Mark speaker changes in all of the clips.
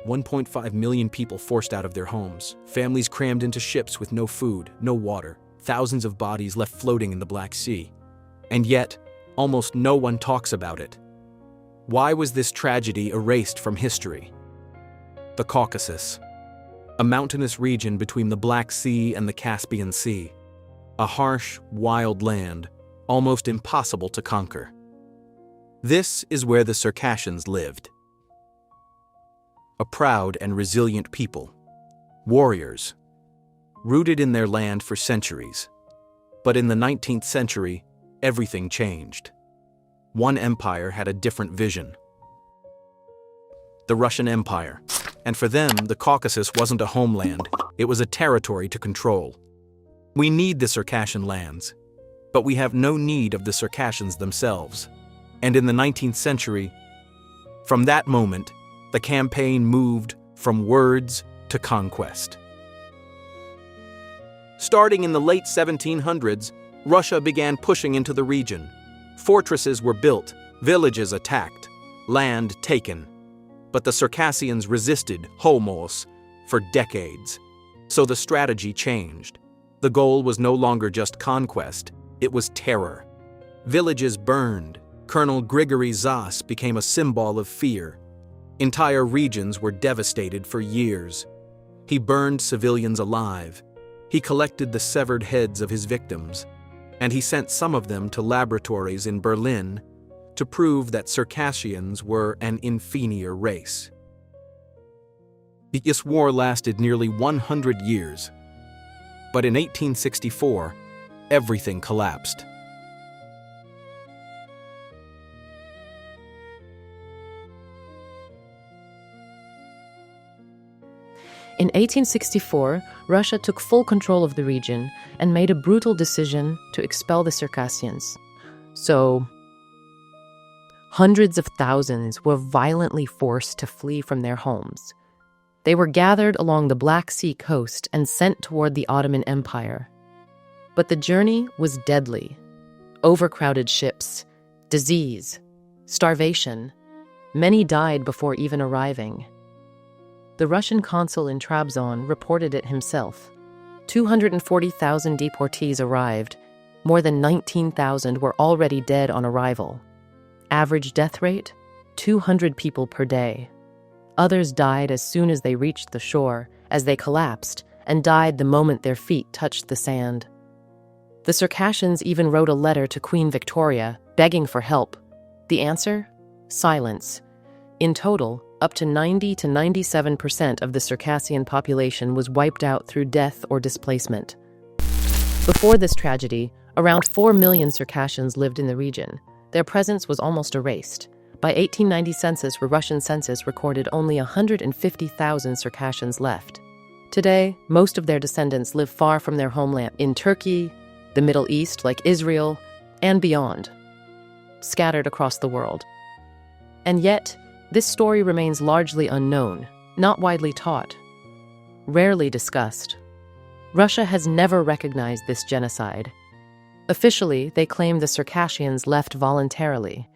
Speaker 1: 1.5 million people forced out of their homes, families crammed into ships with no food, no water, thousands of bodies left floating in the Black Sea. And yet, almost no one talks about it. Why was this tragedy erased from history? The Caucasus, a mountainous region between the Black Sea and the Caspian Sea. A harsh, wild land, almost impossible to conquer. This is where the Circassians lived. A proud and resilient people, warriors, rooted in their land for centuries. But in the 19th century, everything changed. One empire had a different vision. The Russian Empire. And for them, the Caucasus wasn't a homeland, it was a territory to control. We need the Circassian lands, but we have no need of the Circassians themselves. And in the 19th century, from that moment, the campaign moved from words to conquest. Starting in the late 1700s, Russia began pushing into the region. Fortresses were built, villages attacked, land taken. But the Circassians resisted Homos for decades. So the strategy changed. The goal was no longer just conquest, it was terror. Villages burned. Colonel Grigory Zas became a symbol of fear. Entire regions were devastated for years. He burned civilians alive. He collected the severed heads of his victims, and he sent some of them to laboratories in Berlin to prove that Circassians were an inferior race. This war lasted nearly 100 years, but in 1864, everything collapsed.
Speaker 2: In 1864, Russia took full control of the region and made a brutal decision to expel the Circassians. So, hundreds of thousands were violently forced to flee from their homes. They were gathered along the Black Sea coast and sent toward the Ottoman Empire. But the journey was deadly. Overcrowded ships, disease, starvation. Many died before even arriving. The Russian consul in Trabzon reported it himself. 240,000 deportees arrived. More than 19,000 were already dead on arrival. Average death rate? 200 people per day. Others died as soon as they reached the shore, as they collapsed, and died the moment their feet touched the sand. The Circassians even wrote a letter to Queen Victoria, begging for help. The answer? Silence. In total, up to 90 to 97% of the Circassian population was wiped out through death or displacement. Before this tragedy, around 4 million Circassians lived in the region. Their presence was almost erased. By 1890 census, the Russian census recorded only 150,000 Circassians left. Today, most of their descendants live far from their homeland in Turkey, the Middle East like Israel, and beyond, scattered across the world. And yet, this story remains largely unknown, not widely taught, rarely discussed. Russia has never recognized this genocide. Officially, they claim the Circassians left voluntarily,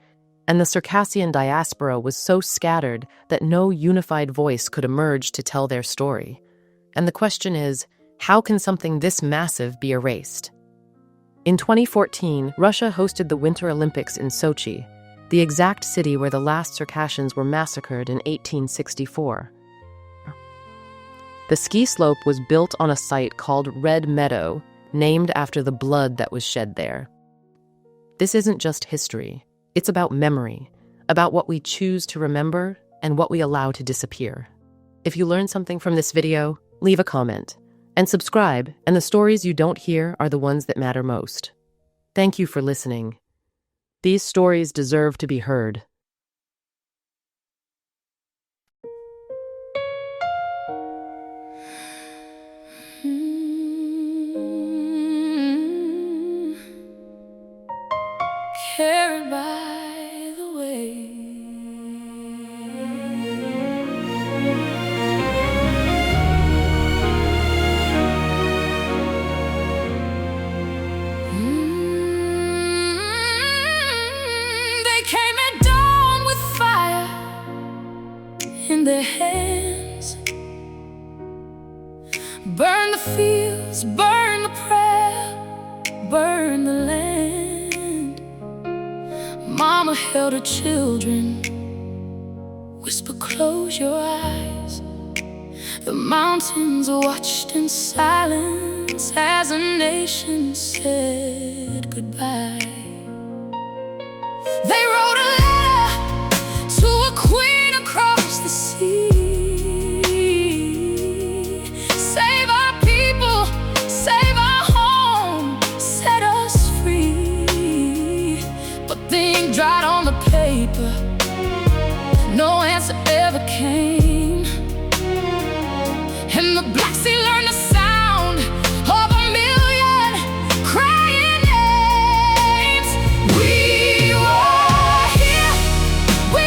Speaker 2: and the Circassian diaspora was so scattered that no unified voice could emerge to tell their story. And the question is, how can something this massive be erased? In 2014, Russia hosted the Winter Olympics in Sochi, the exact city where the last Circassians were massacred in 1864. The ski slope was built on a site called Red Meadow, named after the blood that was shed there. This isn't just history. It's about memory, about what we choose to remember and what we allow to disappear. If you learned something from this video, leave a comment and subscribe, and the stories you don't hear are the ones that matter most. Thank you for listening. These stories deserve to be heard.
Speaker 3: Carried by the way. They came at dawn. days. Burn the fields, burn the prayer, burn the land. Mama held her children, whisper, close your eyes. The mountains watched in silence as a nation said goodbye. They wrote a letter to a queen across the sea. Save our people, save our home, set us free. But the ink dried on the paper, no answer ever came. And the Black Sea learned the sound of a million crying names. We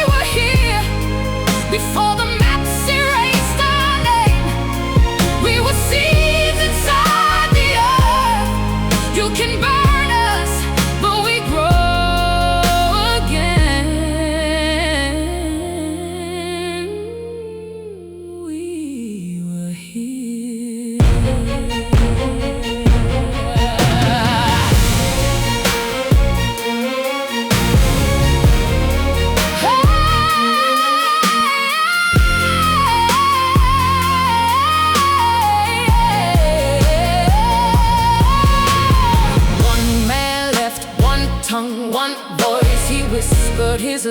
Speaker 3: were here before the maps erased our name. We were seeds inside the earth. You can burn us, but we grow again. We were here. One man left, one tongue, one voice. He whispered his